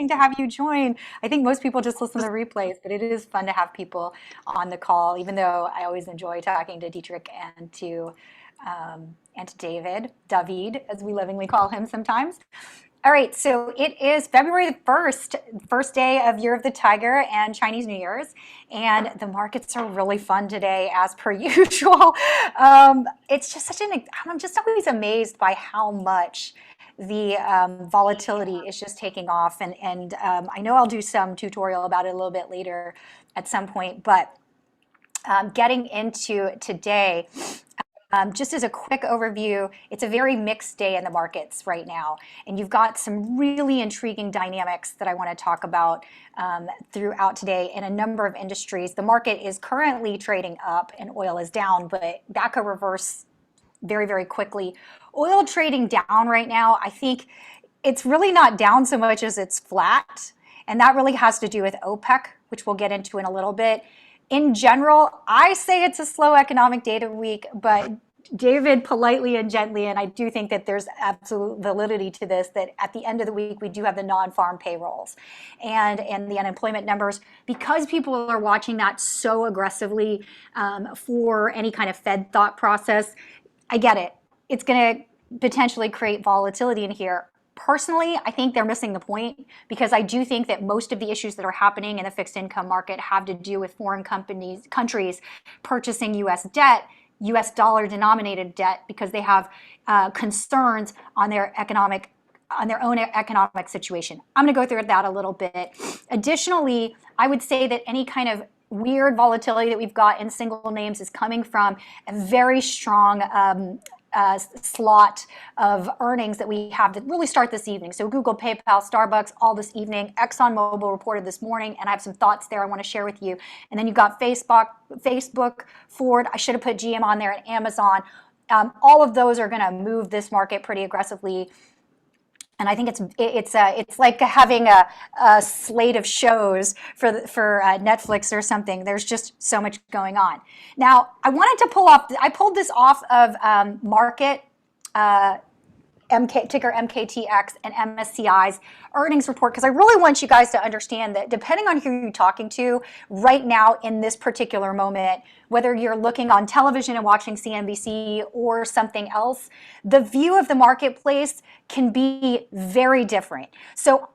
to have you join. I think most people just listen to replays, but it is fun to have people on the call, even though I always enjoy talking to Dietrich and to David, as we lovingly call him sometimes. All right, so it is February the 1st, first day of Year of the Tiger and Chinese New Year's, and the markets are really fun today, as per usual. It's just I'm just always amazed by how much the volatility is just taking off, and I know I'll do some tutorial about it a little bit later at some point, but getting into today, just as a quick overview, it's a very mixed day in the markets right now. And you've got some really intriguing dynamics that I want to talk about throughout today in a number of industries. The market is currently trading up and oil is down, but that could reverse very, very quickly. Oil trading down right now, I think it's really not down so much as it's flat. And that really has to do with OPEC, which we'll get into in a little bit. In general, I say it's a slow economic data week, but David politely and gently, and I do think that there's absolute validity to this, that at the end of the week, we do have the non-farm payrolls and the unemployment numbers. Because people are watching that so aggressively for any kind of Fed thought process, I get it. It's going to potentially create volatility in here. Personally, I think they're missing the point, because I do think that most of the issues that are happening in the fixed income market have to do with foreign countries purchasing U.S. debt, U.S. dollar denominated debt, because they have concerns on their own economic situation. I'm going to go through that a little bit. Additionally, I would say that any kind of weird volatility that we've got in single names is coming from a very strong slot of earnings that we have that really start this evening. So Google, PayPal, Starbucks, all this evening. ExxonMobil reported this morning, and I have some thoughts there I want to share with you. And then you've got Facebook, Ford. I should have put GM on there, and Amazon. All of those are going to move this market pretty aggressively. And I think it's like having a slate of shows for Netflix or something. There's just so much going on. Now, I pulled this off of market, ticker MKTX and MSCI's earnings report, because I really want you guys to understand that depending on who you're talking to right now in this particular moment, whether you're looking on television and watching CNBC or something else, the view of the marketplace can be very different. So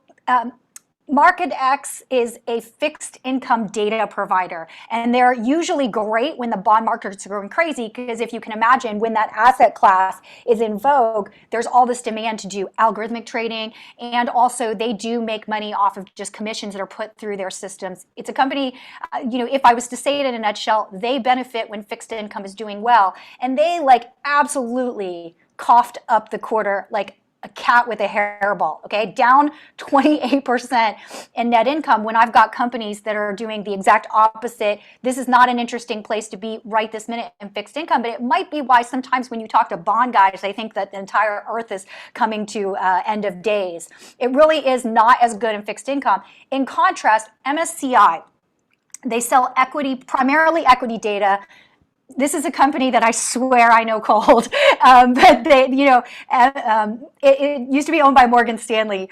MarketX is a fixed income data provider, and they're usually great when the bond markets are going crazy, because if you can imagine, when that asset class is in vogue, there's all this demand to do algorithmic trading, and also they do make money off of just commissions that are put through their systems. It's a company, if I was to say it in a nutshell, they benefit when fixed income is doing well, and they absolutely coughed up the quarter like a cat with a hairball, okay? Down 28% in net income when I've got companies that are doing the exact opposite. This is not an interesting place to be right this minute in fixed income, but it might be why sometimes when you talk to bond guys, they think that the entire earth is coming to end of days. It really is not as good in fixed income. In contrast, MSCI, they sell equity, primarily equity data. This is a company that I swear I know cold, but they, it used to be owned by Morgan Stanley.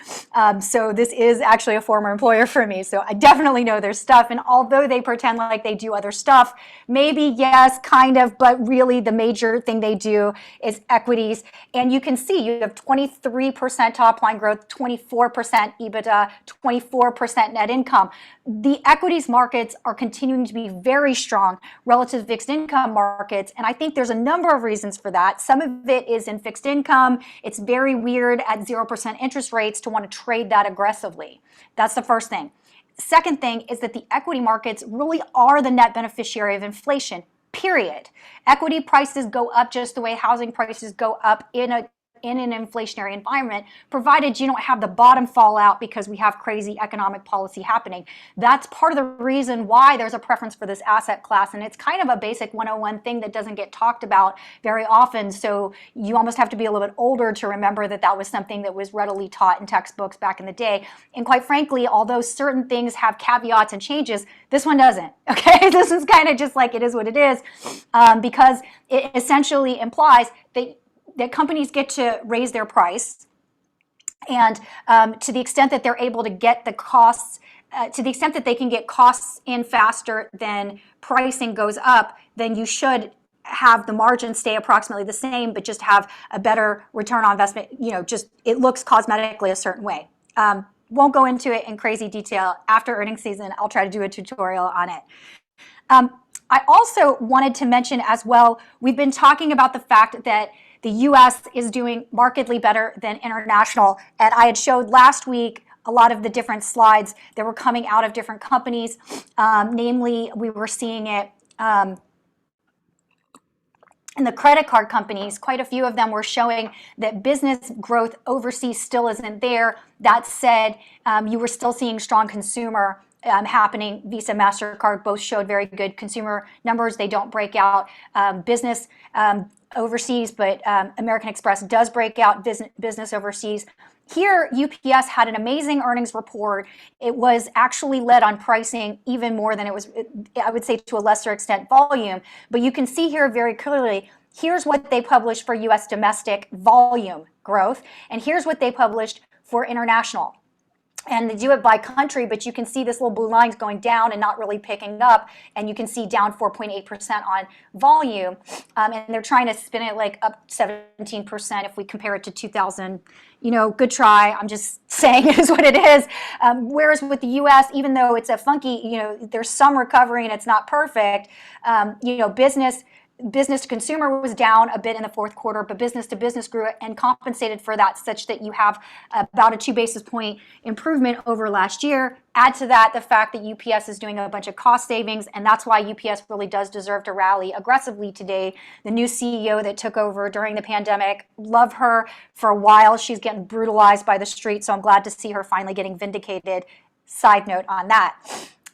So this is actually a former employer for me. So I definitely know their stuff. And although they pretend like they do other stuff, maybe yes, kind of, but really the major thing they do is equities. And you can see you have 23% top line growth, 24% EBITDA, 24% net income. The equities markets are continuing to be very strong relative to fixed income markets, and I think there's a number of reasons for that. Some of it is in fixed income. It's very weird at 0% interest rates to want to trade that aggressively. That's the first thing. Second thing is that the equity markets really are the net beneficiary of inflation, period. Equity prices go up just the way housing prices go up in an inflationary environment, provided you don't have the bottom fall out because we have crazy economic policy happening. That's part of the reason why there's a preference for this asset class, and it's kind of a basic 101 thing that doesn't get talked about very often, so you almost have to be a little bit older to remember that that was something that was readily taught in textbooks back in the day. And quite frankly, although certain things have caveats and changes, this one doesn't, okay? This is kind of just like it is what it is, because it essentially implies that companies get to raise their price And to the extent that they're able to get the costs, to the extent that they can get costs in faster than pricing goes up, then you should have the margin stay approximately the same, but just have a better return on investment. Just it looks cosmetically a certain way. Won't go into it in crazy detail. After earnings season, I'll try to do a tutorial on it. I also wanted to mention as well, we've been talking about the fact that the US is doing markedly better than international. And I had showed last week a lot of the different slides that were coming out of different companies. Namely, we were seeing it in the credit card companies. Quite a few of them were showing that business growth overseas still isn't there. That said, you were still seeing strong consumer happening. Visa, MasterCard both showed very good consumer numbers. They don't break out business overseas, but American Express does break out business overseas. Here, UPS had an amazing earnings report. It was actually led on pricing even more than it was, I would say, to a lesser extent, volume. But you can see here very clearly, here's what they published for US domestic volume growth, and here's what they published for international. And they do it by country, but you can see this little blue line's going down and not really picking up. And you can see down 4.8% on volume. And they're trying to spin it like up 17% if we compare it to 2000. Good try. I'm just saying it is what it is. Whereas with the US, even though it's a funky, there's some recovery and it's not perfect, business to consumer was down a bit in the fourth quarter, but business to business grew and compensated for that, such that you have about a 2 basis point improvement over last year. Add to that the fact that UPS is doing a bunch of cost savings, and that's why UPS really does deserve to rally aggressively today. The new CEO that took over during the pandemic, love her for a while. She's getting brutalized by the street, so I'm glad to see her finally getting vindicated. Side note on that.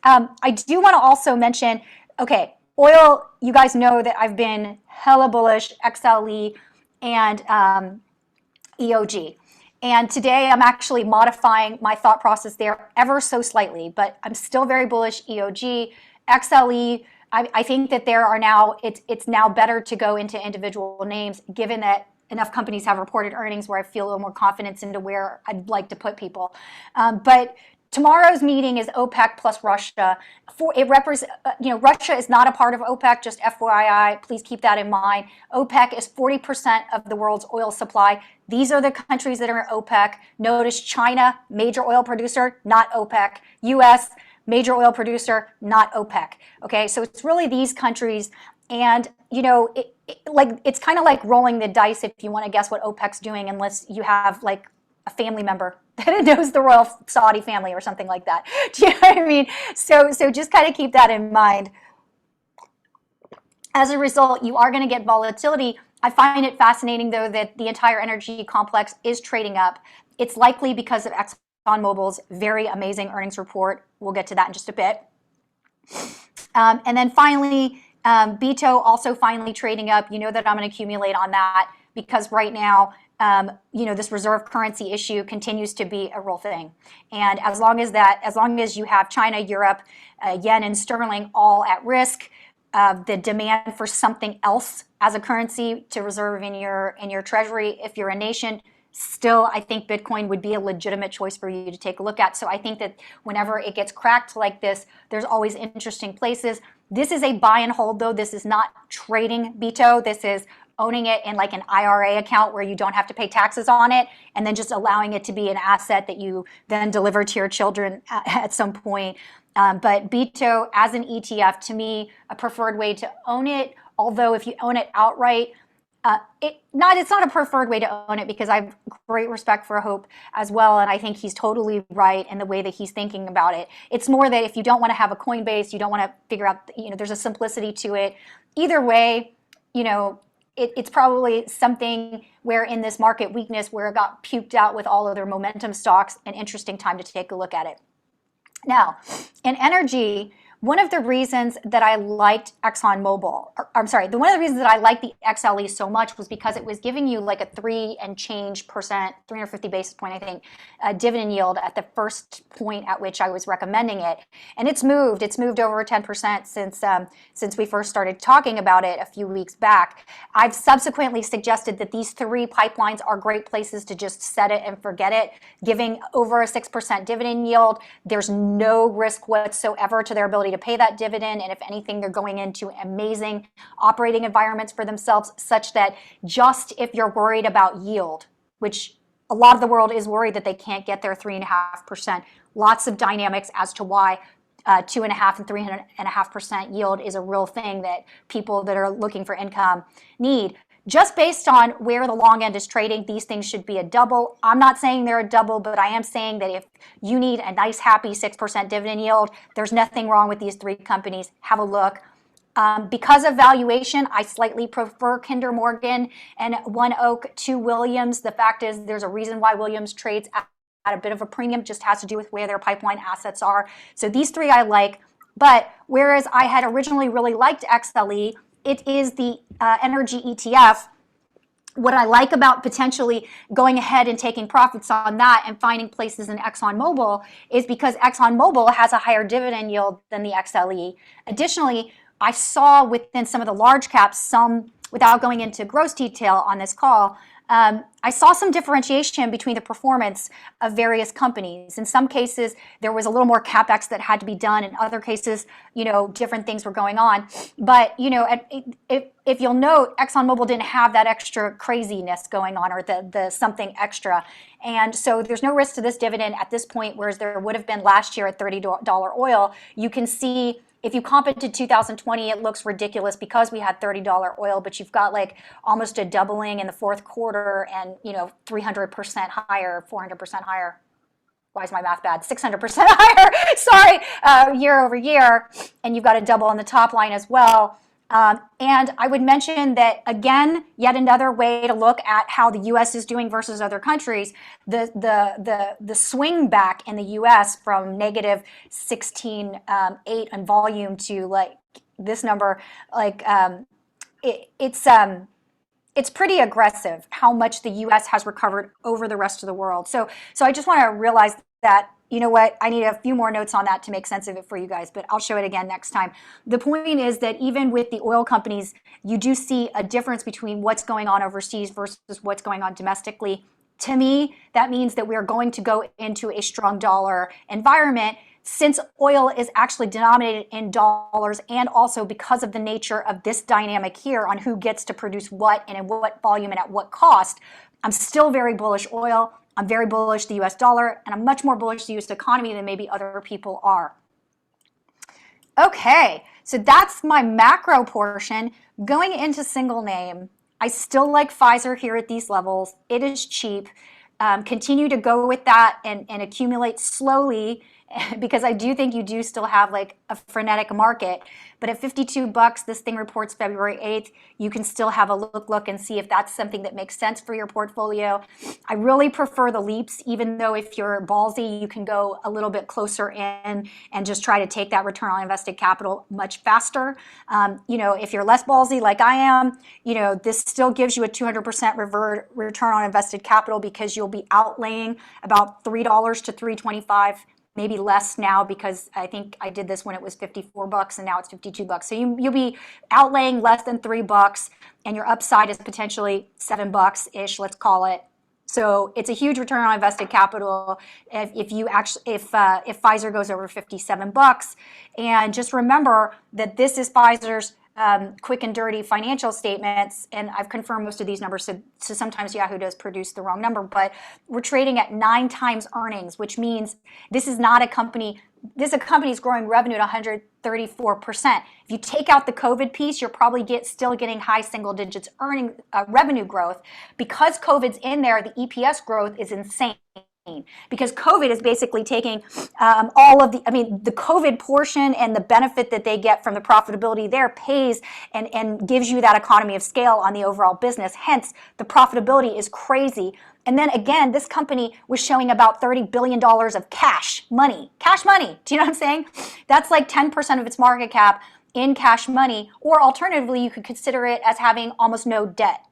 I do want to also mention, okay, oil, you guys know that I've been hella bullish, XLE and EOG. And today I'm actually modifying my thought process there ever so slightly, but I'm still very bullish EOG. XLE, I think that there are now, it's now better to go into individual names, given that enough companies have reported earnings where I feel a little more confidence into where I'd like to put people. But tomorrow's meeting is OPEC plus Russia. Russia is not a part of OPEC, just FYI. Please keep that in mind. OPEC is 40% of the world's oil supply. These are the countries that are in OPEC. Notice China, major oil producer, not OPEC. US, major oil producer, not OPEC. Okay, so it's really these countries. And, it's kind of like rolling the dice if you want to guess what OPEC's doing, unless you have like a family member that knows the royal Saudi family or something like that. Do you know what I mean? So just kind of keep that in mind. As a result, you are going to get volatility. I find it fascinating, though, that the entire energy complex is trading up. It's likely because of ExxonMobil's very amazing earnings report. We'll get to that in just a bit. And then finally, BITO also finally trading up. You know that I'm going to accumulate on that because right now, this reserve currency issue continues to be a real thing. And as long as you have China, Europe, yen, and sterling all at risk, the demand for something else as a currency to reserve in your treasury, if you're a nation, still, I think Bitcoin would be a legitimate choice for you to take a look at. So I think that whenever it gets cracked like this, there's always interesting places. This is a buy and hold, though. This is not trading BITO. This is owning it in like an IRA account where you don't have to pay taxes on it, and then just allowing it to be an asset that you then deliver to your children at some point. But BITO as an ETF, to me, a preferred way to own it. Although if you own it outright, it's not a preferred way to own it, because I have great respect for Hope as well, and I think he's totally right in the way that he's thinking about it. It's more that if you don't want to have a Coinbase, you don't want to figure out, there's a simplicity to it. Either way, it's probably something where in this market weakness where it got puked out with all other momentum stocks, an interesting time to take a look at it. Now, in energy, one of the reasons that I liked ExxonMobil, one of the reasons that I liked the XLE so much was because it was giving you like a 3 and change percent, 350 basis point, I think, dividend yield at the first point at which I was recommending it. And it's moved over 10% since we first started talking about it a few weeks back. I've subsequently suggested that these 3 pipelines are great places to just set it and forget it, giving over a 6% dividend yield. There's no risk whatsoever to their ability to pay that dividend, and if anything, they're going into amazing operating environments for themselves, such that just if you're worried about yield, which a lot of the world is worried that they can't get their 3.5%, lots of dynamics as to why 2.5% and 3.5% yield is a real thing that people that are looking for income need. Just based on where the long end is trading, these things should be a double. I'm not saying they're a double, but I am saying that if you need a nice, happy 6% dividend yield, there's nothing wrong with these 3 companies. Have a look. Because of valuation, I slightly prefer Kinder Morgan and One Oak to Williams. The fact is there's a reason why Williams trades at a bit of a premium, just has to do with where their pipeline assets are. So these 3 I like, but whereas I had originally really liked XLE, it is the energy ETF. What I like about potentially going ahead and taking profits on that and finding places in ExxonMobil is because ExxonMobil has a higher dividend yield than the XLE. Additionally, I saw within some of the large caps, without going into gross detail on this call, I saw some differentiation between the performance of various companies. In some cases, there was a little more capex that had to be done. In other cases, different things were going on. But, if you'll note, ExxonMobil didn't have that extra craziness going on, or the something extra. And so there's no risk to this dividend at this point, whereas there would have been last year at $30 oil. You can see, if you comp it to 2020, it looks ridiculous because we had $30 oil, but you've got like almost a doubling in the fourth quarter and, 300% higher, 400% higher. Why is my math bad? 600% higher, sorry, year over year. And you've got a double on the top line as well. And I would mention that, again, yet another way to look at how the U.S. is doing versus other countries. The swing back in the U.S. from negative 16.8 on volume to like this number, like it's pretty aggressive how much the U.S. has recovered over the rest of the world. So I just want to realize that, you know what, I need a few more notes on that to make sense of it for you guys, but I'll show it again next time. The point is that even with the oil companies, you do see a difference between what's going on overseas versus what's going on domestically. To me, that means that we are going to go into a strong dollar environment, since oil is actually denominated in dollars, and also because of the nature of this dynamic here on who gets to produce what and in what volume and at what cost. I'm still very bullish oil. I'm very bullish the US dollar, and I'm much more bullish the US economy than maybe other people are. Okay, so that's my macro portion. Going into single name, I still like Pfizer here at these levels. It is cheap. Continue to go with that and accumulate slowly, because I do think you do still have like a frenetic market. But at $52, this thing reports February 8th. You can still have a look and see if that's something that makes sense for your portfolio. I really prefer the leaps, even though if you're ballsy, you can go a little bit closer in and just try to take that return on invested capital much faster. If you're less ballsy like I am, this still gives you a 200% return on invested capital, because you'll be outlaying about $3 to $3.25. Maybe less now, because I think I did this when it was $54 and now it's $52. So you'll be outlaying less than $3, and your upside is potentially $7-ish, let's call it. So it's a huge return on invested capital if Pfizer goes over $57. And just remember that this is Pfizer's quick and dirty financial statements, and I've confirmed most of these numbers, so sometimes Yahoo does produce the wrong number, but we're trading at 9 times earnings, which means this is not a company, this is a company that's growing revenue at 134%. If you take out the COVID piece, you're probably still getting high single digits revenue growth. Because COVID's in there, the EPS growth is insane. Because COVID is basically taking the COVID portion and the benefit that they get from the profitability there pays and gives you that economy of scale on the overall business. Hence, the profitability is crazy. And then again, this company was showing about $30 billion of cash money. Cash money. Do you know what I'm saying? That's like 10% of its market cap in cash money. Or alternatively, you could consider it as having almost no debt.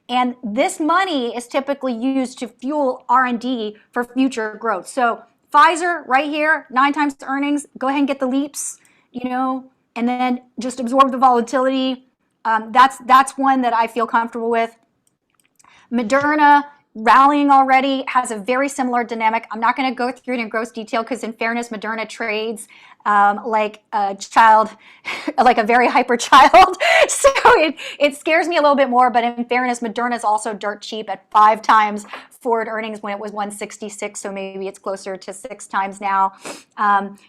And this money is typically used to fuel R&D for future growth. So Pfizer right here, 9 times earnings. Go ahead and get the leaps, and then just absorb the volatility. That's one that I feel comfortable with. Moderna rallying already, has a very similar dynamic. I'm not going to go through it in gross detail because in fairness, Moderna trades like a child, like a very hyper child. So it scares me a little bit more, but in fairness, Moderna is also dirt cheap at 5 times forward earnings when it was 166, so maybe it's closer to 6 times now.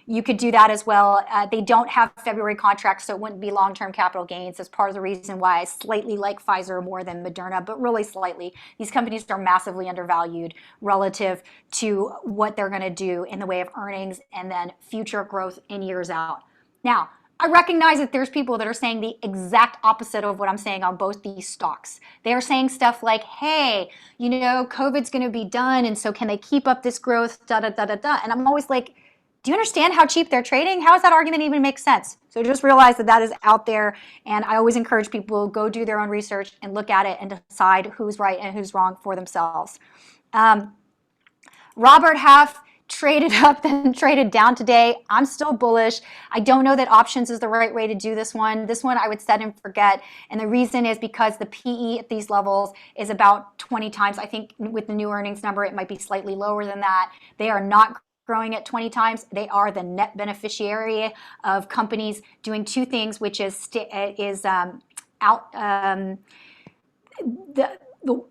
You could do that as well. They don't have February contracts, so it wouldn't be long-term capital gains. That's part of the reason why I slightly like Pfizer more than Moderna, but really slightly. These companies are massively undervalued relative to what they're going to do in the way of earnings and then future growth in years out. Now, I recognize that there's people that are saying the exact opposite of what I'm saying on both these stocks. They're saying stuff like, hey, COVID's going to be done, and so can they keep up this growth, da-da-da-da-da. And I'm always like, do you understand how cheap they're trading? How does that argument even make sense? So just realize that that is out there, and I always encourage people to go do their own research and look at it and decide who's right and who's wrong for themselves. Robert Half traded up, then traded down today. I'm still bullish. I don't know that options is the right way to do this one. This one I would set and forget. And the reason is because the PE at these levels is about 20 times. I think with the new earnings number, it might be slightly lower than that. They are not growing at 20 times. They are the net beneficiary of companies doing 2 things, which is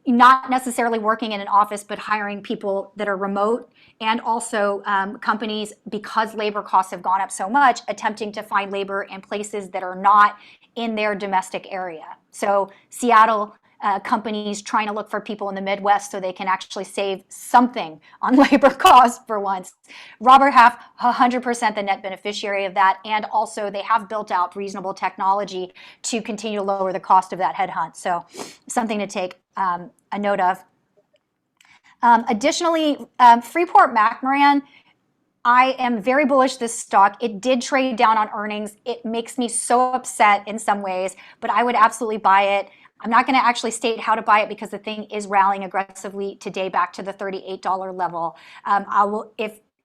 not necessarily working in an office, but hiring people that are remote, and also companies, because labor costs have gone up so much, attempting to find labor in places that are not in their domestic area. So Seattle companies trying to look for people in the Midwest so they can actually save something on labor costs for once. Robert Half, 100% the net beneficiary of that, and also they have built out reasonable technology to continue to lower the cost of that headhunt. So something to take a note of. Additionally, Freeport-McMoRan, I am very bullish this stock. It did trade down on earnings. It makes me so upset in some ways, but I would absolutely buy it. I'm not going to actually state how to buy it because the thing is rallying aggressively today back to the $38 level.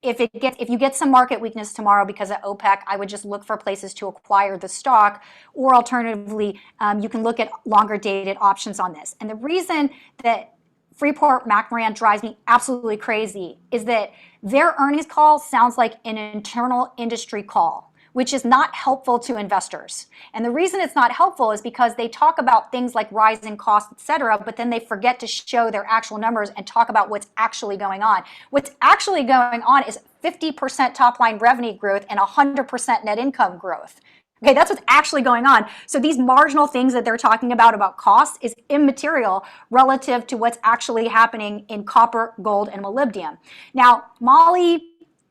If you get some market weakness tomorrow because of OPEC, I would just look for places to acquire the stock, or alternatively, you can look at longer dated options on this. And the reason that Freeport-McMoRan drives me absolutely crazy is that their earnings call sounds like an internal industry call, which is not helpful to investors. And the reason it's not helpful is because they talk about things like rising costs, et cetera, but then they forget to show their actual numbers and talk about what's actually going on. What's actually going on is 50% top line revenue growth and 100% net income growth. Okay, that's what's actually going on. So these marginal things that they're talking about costs is immaterial relative to what's actually happening in copper, gold, and molybdenum. Now, moly,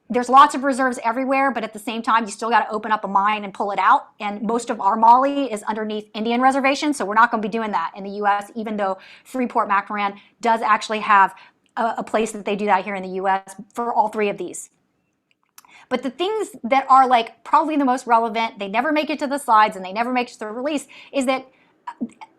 there's lots of reserves everywhere, but at the same time, you still got to open up a mine and pull it out. And most of our moly is underneath Indian reservations, so we're not going to be doing that in the U.S., even though Freeport-McMoRan does actually have a place that they do that here in the U.S. for all 3 of these. But the things that are like probably the most relevant, they never make it to the slides and they never make it to the release, is that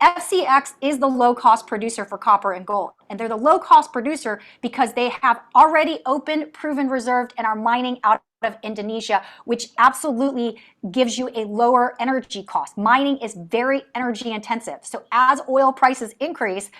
FCX is the low-cost producer for copper and gold. And they're the low-cost producer because they have already open, proven, reserved, and are mining out of Indonesia, which absolutely gives you a lower energy cost. Mining is very energy intensive. So as oil prices increase,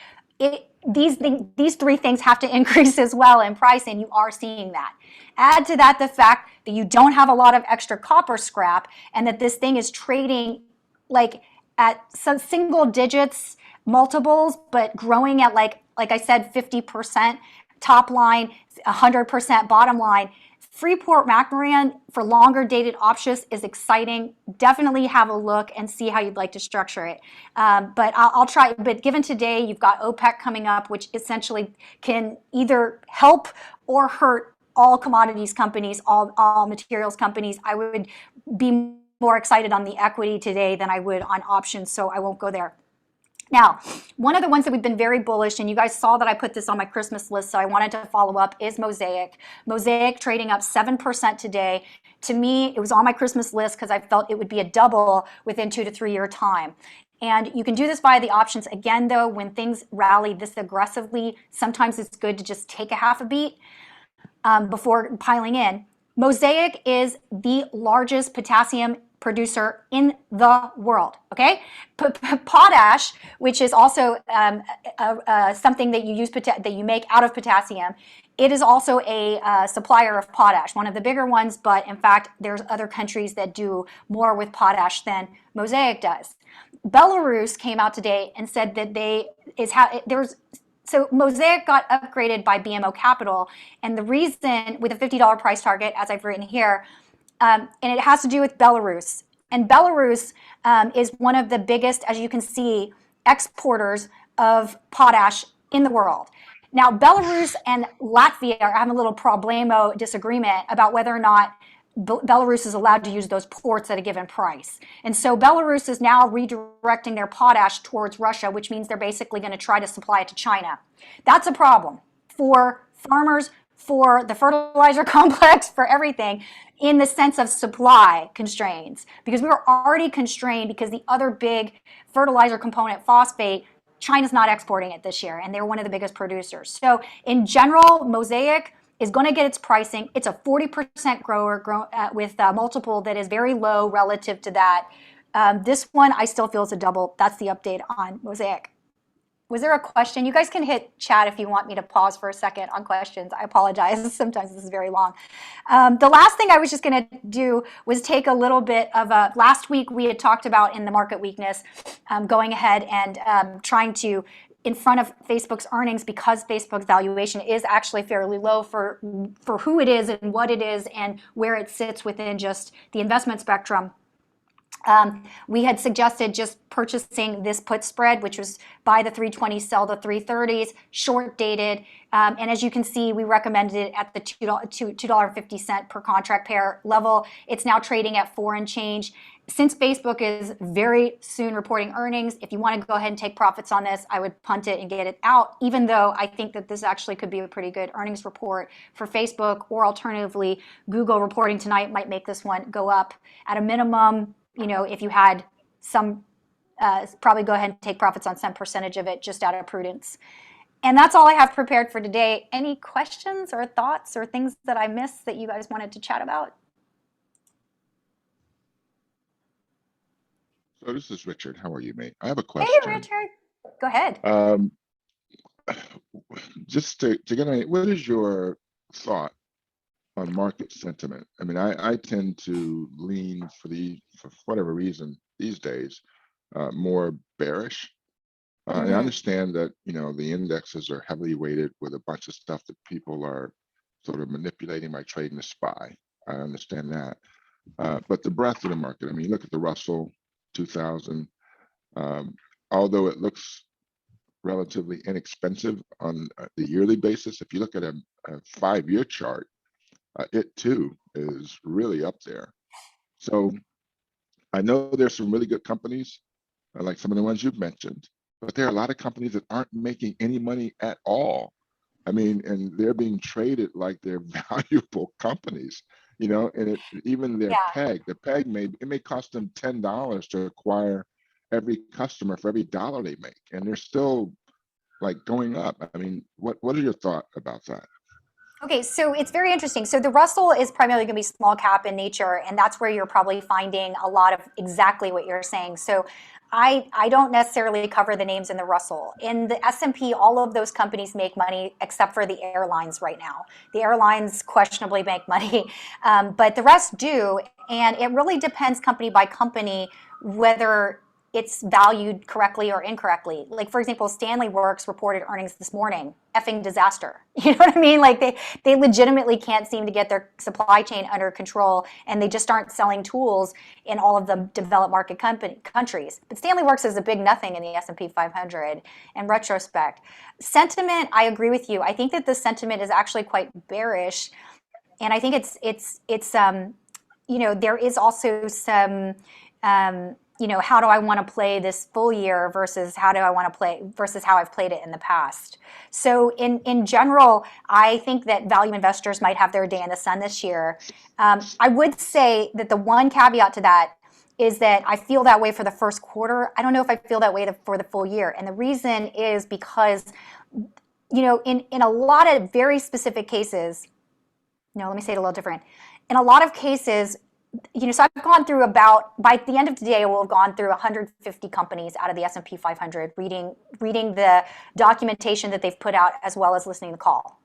these 3 things have to increase as well in price, and you are seeing that. Add to that the fact that you don't have a lot of extra copper scrap, and that this thing is trading like at some single digits multiples, but growing at like I said, 50% top line, 100% bottom line. Freeport-McMoRan for longer dated options is exciting. Definitely have a look and see how you'd like to structure it. But I'll try. But given today, you've got OPEC coming up, which essentially can either help or hurt all commodities companies, all materials companies. I would be more excited on the equity today than I would on options, so I won't go there. Now, one of the ones that we've been very bullish, and you guys saw that I put this on my Christmas list, so I wanted to follow up, is Mosaic. Mosaic trading up 7% today. To me, it was on my Christmas list because I felt it would be a double within 2 to 3 year time. And you can do this via the options. Again, though, when things rally this aggressively, sometimes it's good to just take a half a beat before piling in. Mosaic is the largest potassium producer in the world, okay? Potash, which is also something that you use that you make out of potassium, it is also a supplier of potash, one of the bigger ones, but in fact, there's other countries that do more with potash than Mosaic does. Belarus came out today and said that so Mosaic got upgraded by BMO Capital, and the reason, with a $50 price target, as I've written here, and it has to do with Belarus. And Belarus is one of the biggest, as you can see, exporters of potash in the world. Now, Belarus and Latvia are having a little problemo disagreement about whether or not Belarus is allowed to use those ports at a given price. And so Belarus is now redirecting their potash towards Russia, which means they're basically going to try to supply it to China. That's a problem for farmers, for the fertilizer complex, for everything, in the sense of supply constraints, because we were already constrained because the other big fertilizer component, phosphate, China's not exporting it this year, and they're one of the biggest producers. So in general, Mosaic is going to get its pricing. It's a 40% grower with a multiple that is very low relative to that. This one I still feel is a double. That's the update on Mosaic. Was there a question? You guys can hit chat if you want me to pause for a second on questions. I apologize. Sometimes this is very long. The last thing I was just going to do was take a little bit of a, last week we had talked about in the market weakness, going ahead and trying to, in front of Facebook's earnings, because Facebook's valuation is actually fairly low for who it is and what it is and where it sits within just the investment spectrum. We had suggested just purchasing this put spread, which was buy the 320, sell the 330s, short dated. And as you can see, we recommended it at the $2.50 per contract pair level. It's now trading at 4 and change. Since Facebook is very soon reporting earnings, if you want to go ahead and take profits on this, I would punt it and get it out, even though I think that this actually could be a pretty good earnings report for Facebook, or alternatively, Google reporting tonight might make this one go up. At a minimum, you know, if you had some, probably go ahead and take profits on some percentage of it just out of prudence. And that's all I have prepared for today. Any questions or thoughts or things that I missed that you guys wanted to chat about? So this is Richard. How are you, mate? I have a question. Hey, Richard. Go ahead. Just to get what is your thought on market sentiment? I mean, I tend to lean for whatever reason these days, more bearish. I understand that, you know, the indexes are heavily weighted with a bunch of stuff that people are sort of manipulating by trading the SPY. I understand that. But the breadth of the market, I mean, look at the Russell 2000, although it looks relatively inexpensive on the yearly basis, if you look at a 5-year chart, it too is really up there. So I know there's some really good companies, like some of the ones you've mentioned, but there are a lot of companies that aren't making any money at all. I mean, and they're being traded like they're valuable companies, you know, and even their PEG, the PEG may cost them $10 to acquire every customer for every dollar they make, and they're still like going up. I mean, what are your thoughts about that? Okay, so it's very interesting. So the Russell is primarily going to be small cap in nature, and that's where you're probably finding a lot of exactly what you're saying. So I don't necessarily cover the names in the Russell. In the S&P, all of those companies make money except for the airlines right now. The airlines questionably make money, but the rest do. And it really depends company by company whether it's valued correctly or incorrectly. Like, for example, Stanley Works reported earnings this morning. Effing disaster. You know what I mean? Like they legitimately can't seem to get their supply chain under control, and they just aren't selling tools in all of the developed market countries. But Stanley Works is a big nothing in the S&P 500 in retrospect. Sentiment, I agree with you. I think that the sentiment is actually quite bearish, and I think it's you know, there is also some how do I want to play this full year versus how do I want to play versus how I've played it in the past. So in general, I think that value investors might have their day in the sun this year. I would say that the one caveat to that is that I feel that way for the first quarter. I don't know if I feel that way for the full year. And the reason is because, in a lot of very specific cases, no, let me say it a little different. In a lot of cases, so I've gone through by the end of today, I will have gone through 150 companies out of the S&P 500, reading the documentation that they've put out as well as listening to the call.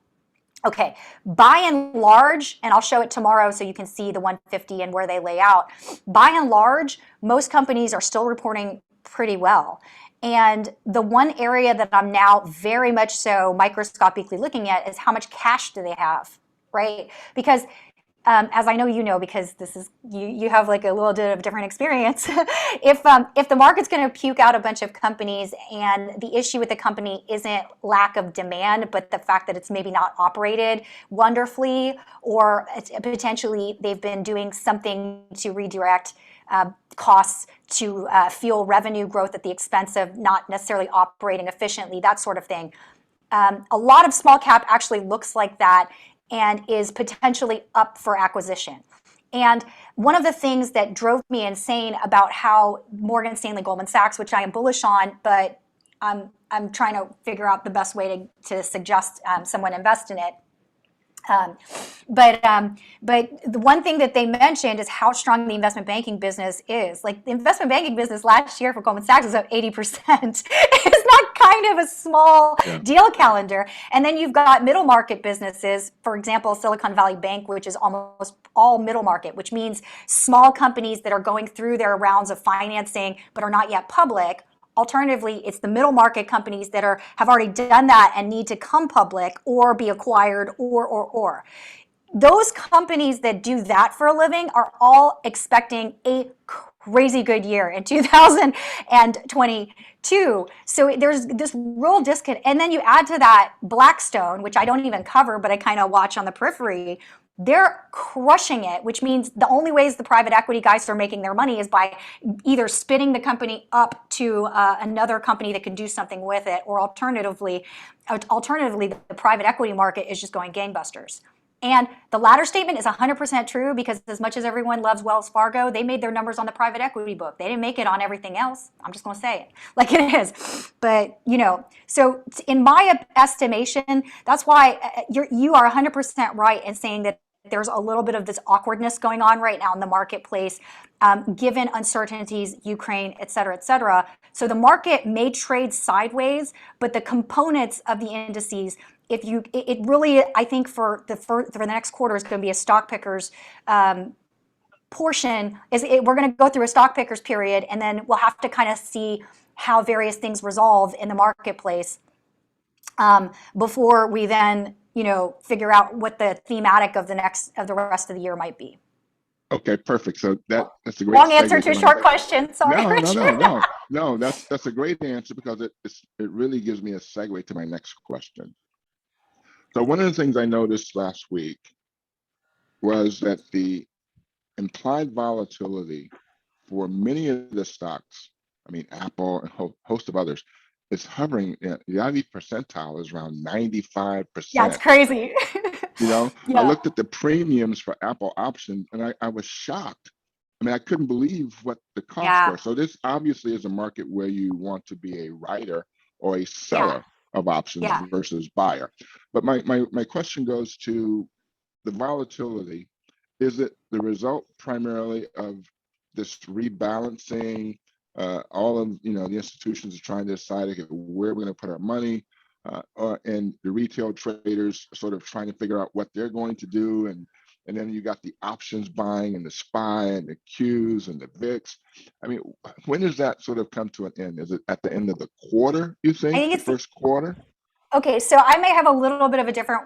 Okay, by and large, and I'll show it tomorrow so you can see the 150 and where they lay out. By and large, most companies are still reporting pretty well. And the one area that I'm now very much so microscopically looking at is how much cash do they have, right? Because as I know because this is you have like a little bit of different experience. If the market's going to puke out a bunch of companies and the issue with the company isn't lack of demand, but the fact that it's maybe not operated wonderfully, or it's potentially they've been doing something to redirect costs to fuel revenue growth at the expense of not necessarily operating efficiently, that sort of thing. A lot of small cap actually looks like that and is potentially up for acquisition. And one of the things that drove me insane about how Morgan Stanley, Goldman Sachs, which I am bullish on, but I'm trying to figure out the best way to suggest someone invest in it. But the one thing that they mentioned is how strong the investment banking business is. Like the investment banking business last year for Goldman Sachs was up 80%. It's not kind of a small deal calendar. And then you've got middle market businesses, for example, Silicon Valley Bank, which is almost all middle market, which means small companies that are going through their rounds of financing but are not yet public. Alternatively, it's the middle market companies that have already done that and need to come public or be acquired or. Those companies that do that for a living are all expecting a crazy good year in 2022. So there's this real disconnect. And then you add to that Blackstone, which I don't even cover, but I kind of watch on the periphery. They're crushing it, which means the only ways the private equity guys are making their money is by either spinning the company up to another company that can do something with it, or alternatively, the private equity market is just going gangbusters. And the latter statement is 100% true, because as much as everyone loves Wells Fargo, they made their numbers on the private equity book. They didn't make it on everything else. I'm just going to say it like it is. But, so in my estimation, that's why you are 100% right in saying that there's a little bit of this awkwardness going on right now in the marketplace, given uncertainties, Ukraine, et cetera, et cetera. So the market may trade sideways, but the components of the indices, it really, I think for the next quarter is going to be a stock pickers portion. We're going to go through a stock pickers period, and then we'll have to kind of see how various things resolve in the marketplace before we then figure out what the thematic of the rest of the year might be. Okay, perfect. So that's a great long answer to a short question. Sorry. No. That's a great answer, because it really gives me a segue to my next question. So one of the things I noticed last week was that the implied volatility for many of the stocks, I mean, Apple and a host of others, is hovering. The IV percentile is around 95%. That's crazy. I looked at the premiums for Apple options, and I was shocked. I mean, I couldn't believe what the costs were. So this obviously is a market where you want to be a writer or a seller of options versus buyer. But my question goes to the volatility. Is it the result primarily of this rebalancing? All of the institutions are trying to decide, okay, where we're going to put our money, and the retail traders sort of trying to figure out what they're going to do, and then you got the options buying and the SPY and the Qs and the VIX. I mean, when does that sort of come to an end? Is it at the end of the quarter, you think? I think it's the first quarter? Okay, so I may have a little bit of a different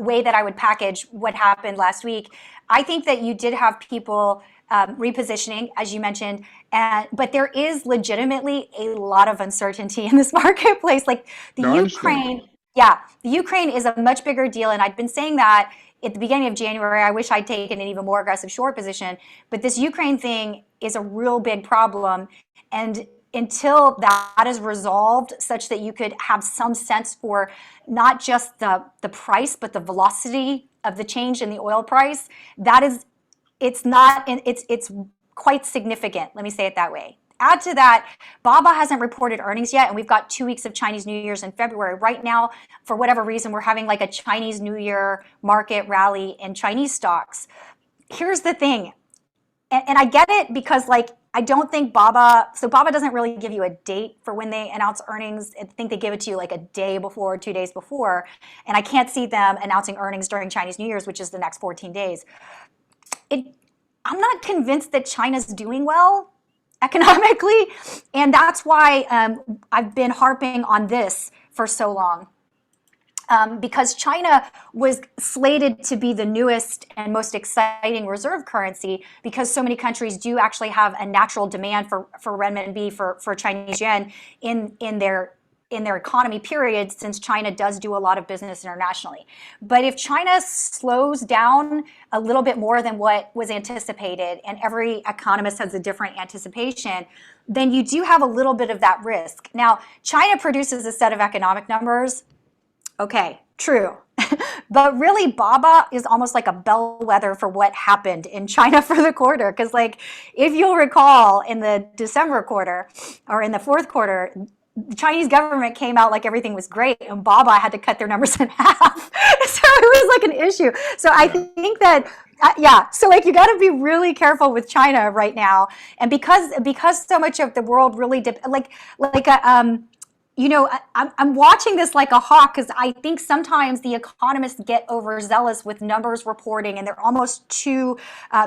way that I would package what happened last week. I think that you did have people repositioning, as you mentioned, but there is legitimately a lot of uncertainty in this marketplace. Like the Ukraine is a much bigger deal, and I've been saying that at the beginning of January, I wish I'd taken an even more aggressive short position. But this Ukraine thing is a real big problem. And until that is resolved such that you could have some sense for not just the price, but the velocity of the change in the oil price, it's quite significant. Let me say it that way. Add to that, Baba hasn't reported earnings yet, and we've got 2 weeks of Chinese New Year's in February. Right now, for whatever reason, we're having like a Chinese New Year market rally in Chinese stocks. Here's the thing, and I get it because like I don't think Baba doesn't really give you a date for when they announce earnings. I think they give it to you like a day before, 2 days before, and I can't see them announcing earnings during Chinese New Year's, which is the next 14 days. I'm not convinced that China's doing well economically, and that's why I've been harping on this for so long. Because China was slated to be the newest and most exciting reserve currency because so many countries do actually have a natural demand for renminbi, for Chinese yuan in their economy, period, since China does do a lot of business internationally. But if China slows down a little bit more than what was anticipated, and every economist has a different anticipation, then you do have a little bit of that risk. Now, China produces a set of economic numbers. Okay, true. But really, Baba is almost like a bellwether for what happened in China for the quarter. Because, like, if you'll recall, in the December quarter or in the fourth quarter, the Chinese government came out like everything was great, and Baba had to cut their numbers in half. So it was like an issue. So I think that, so like you got to be really careful with China right now, and because so much of the world really I'm watching this like a hawk because I think sometimes the economists get overzealous with numbers reporting and they're almost too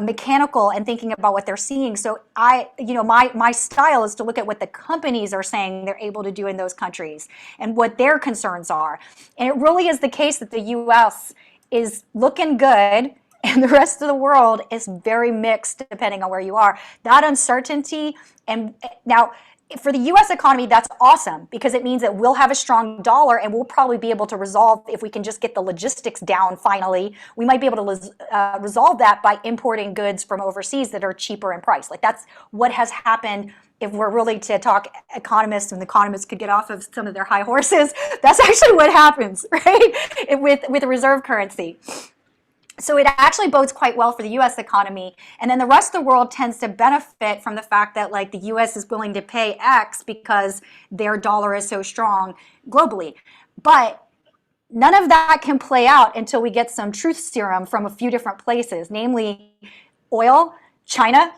mechanical and thinking about what they're seeing. So my style is to look at what the companies are saying they're able to do in those countries and what their concerns are. And it really is the case that the U.S. is looking good and the rest of the world is very mixed depending on where you are. That uncertainty, and now, for the U.S. economy, that's awesome because it means that we'll have a strong dollar and we'll probably be able to resolve, if we can just get the logistics down finally, we might be able to resolve that by importing goods from overseas that are cheaper in price. Like that's what has happened. If we're really to talk economists and the economists could get off of some of their high horses, that's actually what happens, right? With a reserve currency. So it actually bodes quite well for the U.S. economy. And then the rest of the world tends to benefit from the fact that like the U.S. is willing to pay X because their dollar is so strong globally. But none of that can play out until we get some truth serum from a few different places, namely oil, China.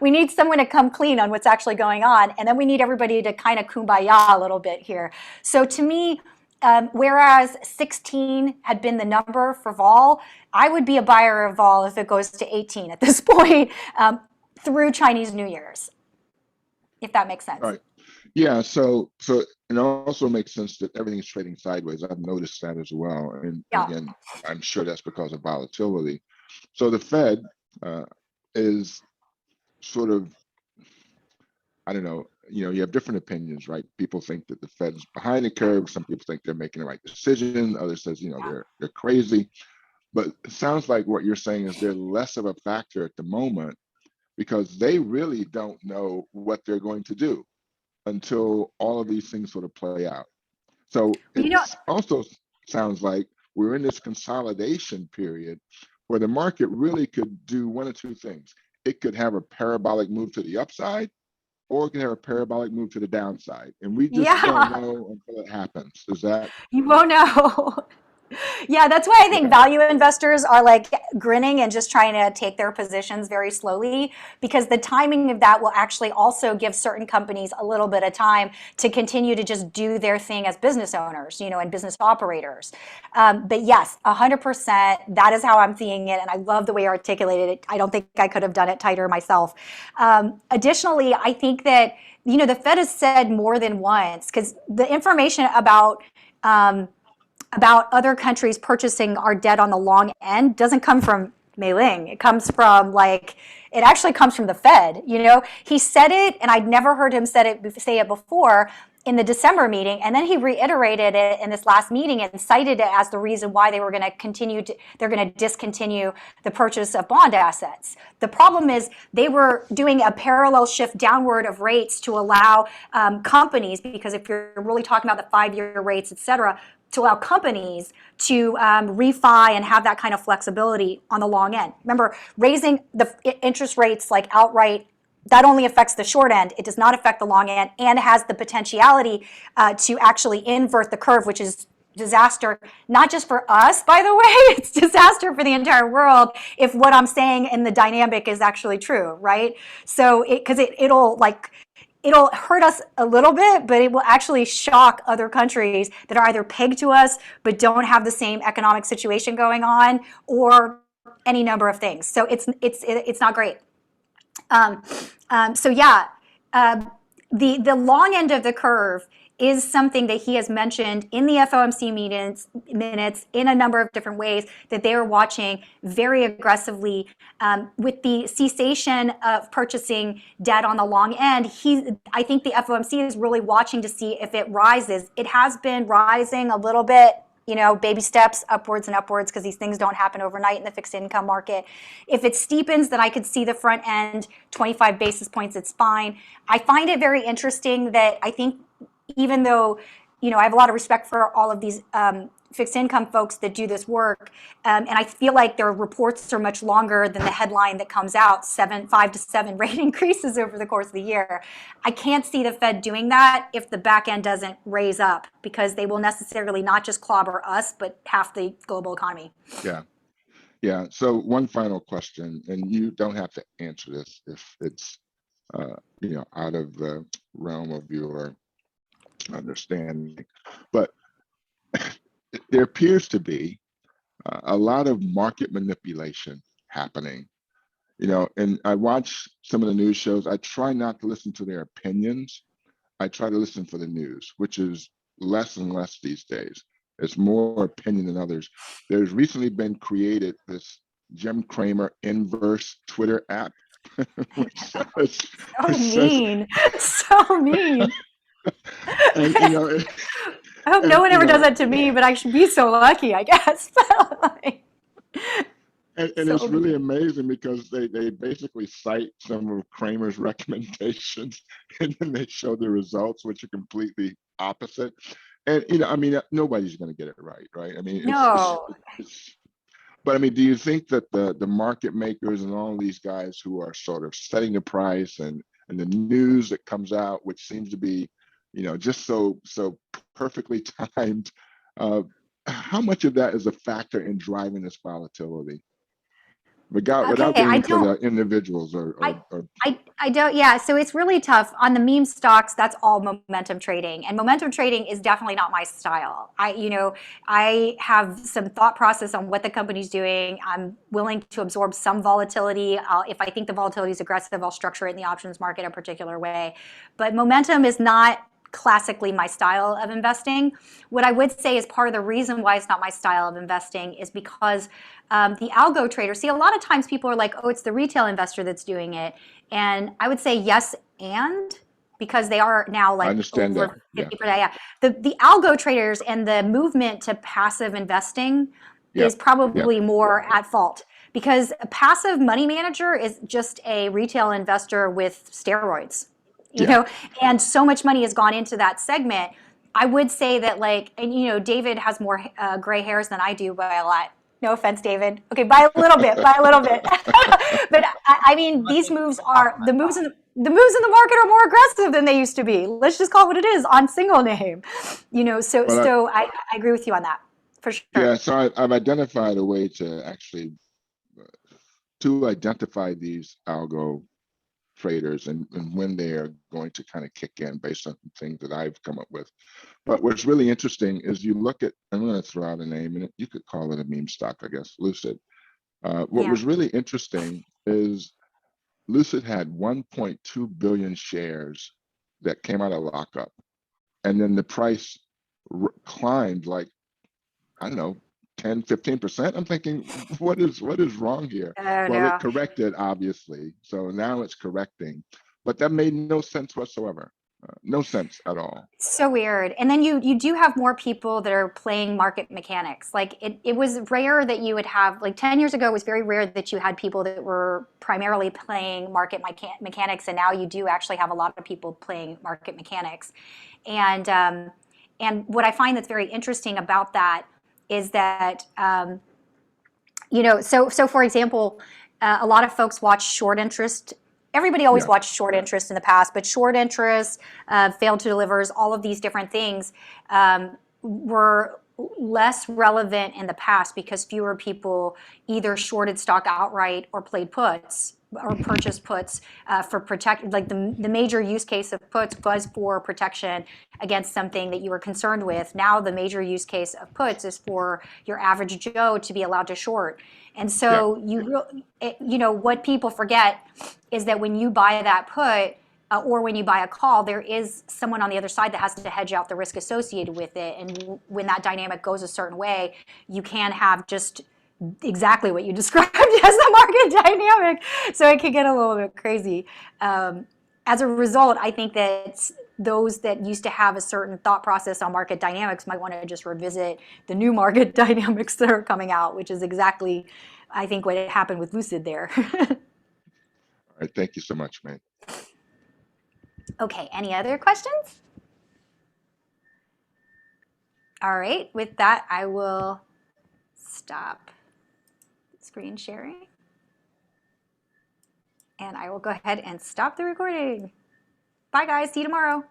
We need someone to come clean on what's actually going on. And then we need everybody to kind of kumbaya a little bit here. So to me, whereas 16 had been the number for vol, I would be a buyer of vol if it goes to 18 at this point through Chinese New Year's, if that makes sense. Right. Yeah. So it also makes sense that everything's trading sideways. I've noticed that as well. And again, I'm sure that's because of volatility. So the Fed is sort of, I don't know, you have different opinions, right? People think that the Fed's behind the curve. Some people think they're making the right decision. Others says, they're crazy. But it sounds like what you're saying is they're less of a factor at the moment because they really don't know what they're going to do until all of these things sort of play out. So it also sounds like we're in this consolidation period where the market really could do one of two things. It could have a parabolic move to the upside, or it can have a parabolic move to the downside. And we just don't know until it happens. Is that? You won't know. Yeah, that's why I think value investors are like grinning and just trying to take their positions very slowly, because the timing of that will actually also give certain companies a little bit of time to continue to just do their thing as business owners, and business operators. But yes, 100%, that is how I'm seeing it. And I love the way you articulated it. I don't think I could have done it tighter myself. Additionally, I think that, the Fed has said more than once, because the information about other countries purchasing our debt on the long end doesn't come from Mei Ling. It comes from it actually comes from the Fed. He said it, and I'd never heard him say it before. in the December meeting, and then he reiterated it in this last meeting and cited it as the reason why they were going to they're going to discontinue the purchase of bond assets. The problem is they were doing a parallel shift downward of rates to allow companies, because if you're really talking about the 5-year rates, et cetera, to allow companies to refi and have that kind of flexibility on the long end. Remember, raising the interest rates like outright, that only affects the short end. It does not affect the long end, and has the potentiality to actually invert the curve, which is disaster, not just for us, by the way, it's disaster for the entire world if what I'm saying in the dynamic is actually true, right? So it'll hurt us a little bit, but it will actually shock other countries that are either pegged to us but don't have the same economic situation going on, or any number of things. So it's not great. So yeah, the long end of the curve is something that he has mentioned in the FOMC minutes in a number of different ways, that they are watching very aggressively. With the cessation of purchasing debt on the long end, I think the FOMC is really watching to see if it rises. It has been rising a little bit, baby steps upwards and upwards, because these things don't happen overnight in the fixed income market. If it steepens, then I could see the front end 25 basis points, it's fine. I find it very interesting that I think, even though, I have a lot of respect for all of these fixed income folks that do this work, and I feel like their reports are much longer than the headline that comes out, 5 to 7 rate increases over the course of the year. I can't see the Fed doing that if the back end doesn't raise up, because they will necessarily not just clobber us, but half the global economy. Yeah. Yeah. So one final question, and you don't have to answer this if it's out of the realm of your understanding, but there appears to be a lot of market manipulation happening. And I watch some of the news shows. I try not to listen to their opinions. I try to listen for the news, which is less and less these days. It's more opinion than others. There's recently been created this Jim Cramer inverse Twitter app, which says, so mean. And I hope no one ever does that to me, but I should be so lucky, I guess. And it's really amazing, because they basically cite some of Kramer's recommendations, and then they show the results, which are completely opposite. And nobody's going to get it right? I mean, no. But I mean, do you think that the market makers and all these guys who are sort of setting the price, and the news that comes out, which seems to be, just so perfectly timed, how much of that is a factor in driving this volatility? Without getting into the individuals I don't. Yeah, so it's really tough on the meme stocks. That's all momentum trading, and momentum trading is definitely not my style. I have some thought process on what the company's doing. I'm willing to absorb some volatility. If I think the volatility is aggressive, I'll structure it in the options market a particular way. But momentum is not classically my style of investing. What I would say is part of the reason why it's not my style of investing is because the algo trader, see, a lot of times people are like, oh, it's the retail investor that's doing it. And I would say yes, and because they are now like over 50%. Yeah. The algo traders and the movement to passive investing is probably more at fault, because a passive money manager is just a retail investor with steroids. And so much money has gone into that segment. I would say that, David has more gray hairs than I do by a lot. No offense, David. Okay, by a little bit. But I mean, these moves are the moves in the market are more aggressive than they used to be. Let's just call it what it is on single name. So I agree with you on that for sure. Yeah. So I've identified a way to actually identify these algo traders and when they are going to kind of kick in based on things that I've come up with. But what's really interesting is you look at, I'm going to throw out a name, and you could call it a meme stock, I guess, Lucid. What was really interesting is Lucid had 1.2 billion shares that came out of lockup. And then the price climbed like, I don't know, 10, 15%. I'm thinking, what is wrong here? Well, it corrected, obviously. So now it's correcting, but that made no sense whatsoever. No sense at all. So weird. And then you do have more people that are playing market mechanics. Like it was rare that you would have, like 10 years ago, it was very rare that you had people that were primarily playing market mechanics. And now you do actually have a lot of people playing market mechanics. And what I find that's very interesting about that is that, so for example, a lot of folks watch short interest. Everybody always Yeah, watched short interest in the past, but short interest, failed to delivers, all of these different things were less relevant in the past because fewer people either shorted stock outright or played puts or purchased puts for protect. Like the major use case of puts was for protection against something that you were concerned with. Now the major use case of puts is for your average Joe to be allowed to short. And yeah, so what people forget is that when you buy that put or when you buy a call, there is someone on the other side that has to hedge out the risk associated with it. And when that dynamic goes a certain way, you can have just exactly what you described as the market dynamic. So it can get a little bit crazy. As a result, I think that those that used to have a certain thought process on market dynamics might want to just revisit the new market dynamics that are coming out, which is exactly, I think, what happened with Lucid there. all right, thank you so much, man. Okay, any other questions? All right, with that, I will stop screen sharing. And I will go ahead and stop the recording. Bye, guys. See you tomorrow.